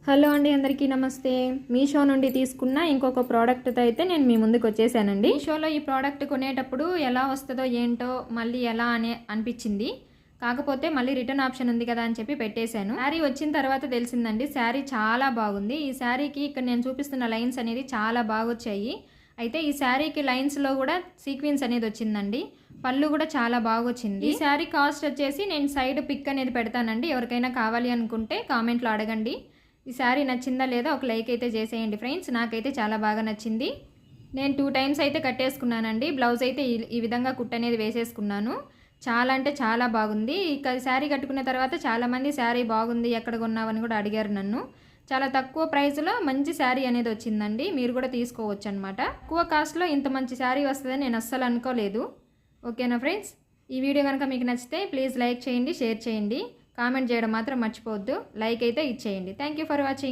Hello అండి, అందరికీ నమస్తే. మీషో నుండి తీసుకున్న ఇంకొక ప్రోడక్ట్తో అయితే నేను మీ ముందుకు వచ్చేసానండి. మీషోలో ఈ ప్రోడక్ట్ కొనేటప్పుడు ఎలా వస్తుందో ఏంటో మళ్ళీ ఎలా అనిపించింది. కాకపోతే మళ్ళీ రిటర్న్ ఆప్షన్ ఉంది కదా అని చెప్పి పెట్టేశాను. శారీ వచ్చిన తర్వాత తెలిసిందండి, శారీ చాలా బాగుంది. ఈ శారీకి ఇక్కడ నేను చూపిస్తున్న లైన్స్ అనేది చాలా బాగా వచ్చాయి. అయితే ఈ శారీకి లైన్స్లో కూడా సీక్వెన్స్ అనేది వచ్చిందండి. పళ్ళు కూడా చాలా బాగా వచ్చింది. ఈ శారీ కాస్ట్ వచ్చేసి నేను సైడ్ పిక్ అనేది పెడతానండి. ఎవరికైనా కావాలి అనుకుంటే కామెంట్లో అడగండి. ఈ శారీ నచ్చిందా లేదా ఒక లైక్ అయితే చేసేయండి ఫ్రెండ్స్. నాకైతే చాలా బాగా నచ్చింది. నేను 2 టైమ్స్ అయితే కట్టేసుకున్నానండి. బ్లౌజ్ అయితే ఈ విధంగా కుట్టు అనేది వేసేసుకున్నాను. చాలా అంటే చాలా బాగుంది. ఇక శారీ కట్టుకున్న తర్వాత చాలామంది శారీ బాగుంది ఎక్కడ కొన్నావని కూడా అడిగారు నన్ను. చాలా తక్కువ ప్రైస్లో మంచి శారీ అనేది వచ్చిందండి. మీరు కూడా తీసుకోవచ్చు అనమాట. తక్కువ కాస్ట్లో ఇంత మంచి శారీ వస్తుందని నేను అస్సలు అనుకోలేదు. ఓకేనా ఫ్రెండ్స్, ఈ వీడియో కనుక మీకు నచ్చితే ప్లీజ్ లైక్ చేయండి, షేర్ చేయండి, కామెంట్ చేయడం మాత్రం మర్చిపోవద్దు. లైక్ అయితే ఇచ్చేయండి. Thank you for watching.